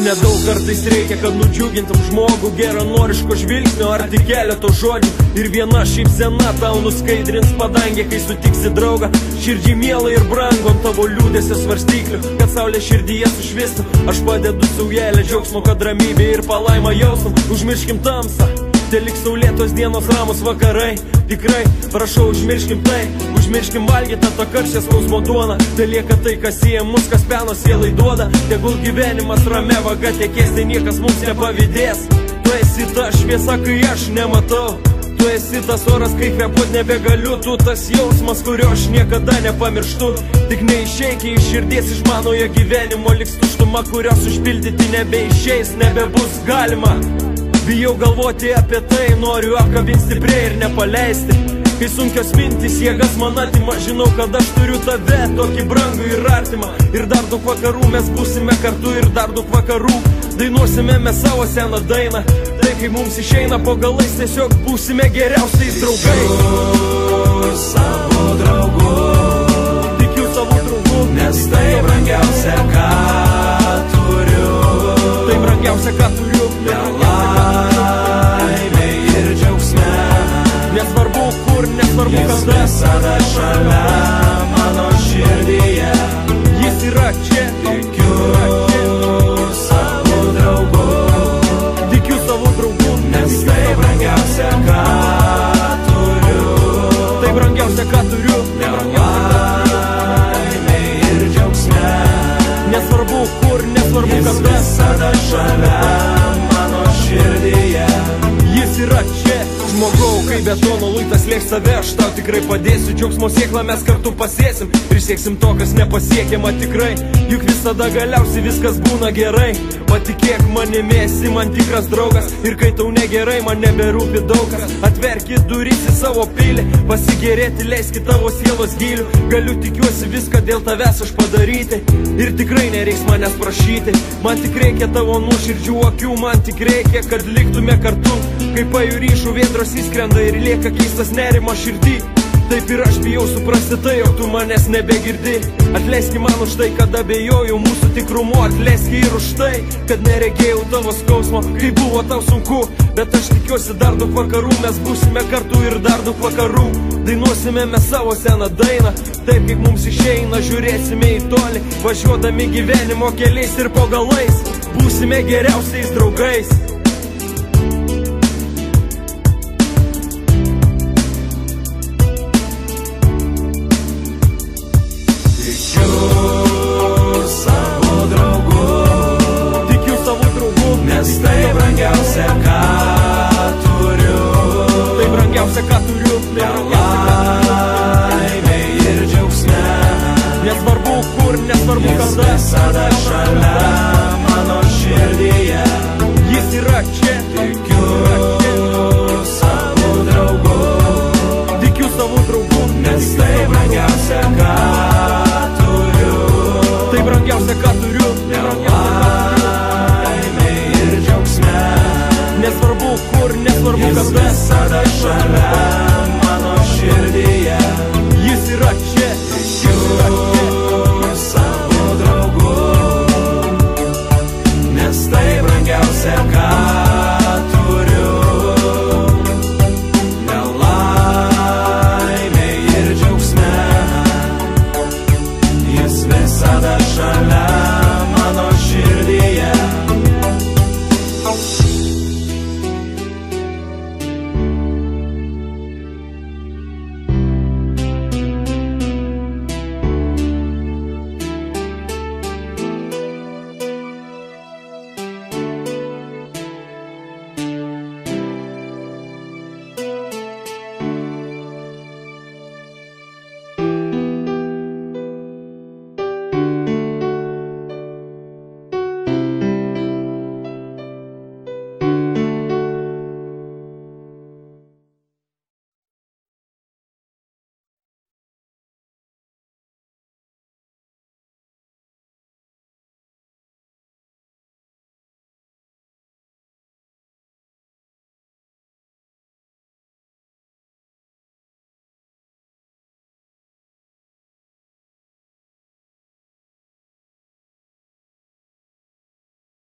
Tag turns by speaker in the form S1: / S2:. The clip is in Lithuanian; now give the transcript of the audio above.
S1: Nedaug kartais reikia, kad nudžiugintum žmogų, geranoriško žvilgsnio ar tik keleto žodžių. Ir viena šypsena tau nuskaidrins padangę, kai sutiksi draugą. Širdžiai mielai ir brangu ant tavo liūdesio svarstyklių, kad saulė širdyje sušvistų. Aš padedu saujelę džiaugsmo, kad ramybė ir palaima jaustum. Užmirškim tamsą, telik saulėtos dienos, ramus vakarai. Tikrai, prašau, užmirškim tai. Užmirškim valgytą tą karčią skausmo duoną. Tai lieka tai, kas sieja mus, kas peno sielai duoda. Tegul gyvenimas ramia vaga tekės, tai niekas mums nepavydės. Tu esi ta šviesa, kai aš nematau. Tu esi tas oras, kai kvėpuot nebegaliu. Tu tas jausmas, kurio aš niekada nepamirštu. Tik neišeiki iš širdies, iš manojo gyvenimo liks tuštuma, kurios užpildyti nebeišeis, nebebus galima. Bijau galvoti apie tai, noriu apkabinti stipriai ir nepaleisti. Kai sunkios mintis jėgas man atima, žinau, kad aš turiu tave, tokį brangų ir artimą. Ir dar daug vakarų mes būsime kartu, ir dar daug vakarų dainuosime mes savo seną dainą. Tai kai mums išeina po galais, tiesiog būsime geriausiais draugai.
S2: Tikiu savo draugu,
S1: tikiu savo draugu,
S2: nes tai brangiausia, ką turiu.
S1: Tai brangiausia, ką turiu.
S2: Laimei ir džiaugsme,
S1: nesvarbu kur, nesvarbu
S2: jis
S1: kada,
S2: visada šalia mano širdyje.
S1: Jis yra čia.
S2: Tikiu savo draugu,
S1: tikiu savo draugu,
S2: nes tai brangiausia, ką turiu.
S1: Tai brangiausia, ką turiu.
S2: Laimei ir džiaugsme,
S1: nesvarbu kur, nesvarbu
S2: jis
S1: kada,
S2: visada šalia mano širdyje.
S1: jis yra čia. Žmogau, kai betono luitas lėks save, aš tau tikrai padėsiu. Džiaugsmo sėklą mes kartu pasėsim ir sieksim to, kas nepasiekiama tikrai. Juk visada galiausiai viskas būna gerai. Patikėk manimi, esi man tikras draugas. Ir kai tau negerai, man neberūpi daugas. Atverkit duris į savo pilį, pasigėrėti leiskit tavo sielos gilių. Galiu, tikiuosi, viską dėl tavęs aš padaryti. Ir tikrai nereiks manęs prašyti. Man tik reikia tavo nuoširdžių akių, man tik reikia, kad liktume kartu. Kai pajūry žuvėdros įskrenda ir lieka keistas nerimo širdį. Taip ir aš bijau suprasti tai, jog tu manęs nebegirdi. Atleiski man už tai, kad abejojau mūsų tikrumu. Atleiski ir už tai, kad neregėjau tavo skausmo, kai buvo tau sunku. Bet aš tikiuosi dar daug vakarų mes būsime kartu, ir dar daug vakarų dainuosime mes savo seną dainą. Taip kaip mums išeina, žiūrėsime į tolį, važiuodami gyvenimo keliais ir po galais būsime geriausiais draugais.
S2: Nes tai brangiausia, ką turiu.
S1: Tai brangiausia, ką turiu.
S2: Laimei ir džiaugsme,
S1: nesvarbu kur, nesvarbu
S2: jis
S1: kada,
S2: visada šalia mano širdyje.
S1: jis yra čia.
S2: Tikiu savo draugu,
S1: tikiu savo draugu,
S2: nes tai brangiausia, ką turiu.
S1: Tai brangiausia, ką turiu.
S2: Nesvarbu kur, nesvarbu
S1: kada,
S2: visada šalia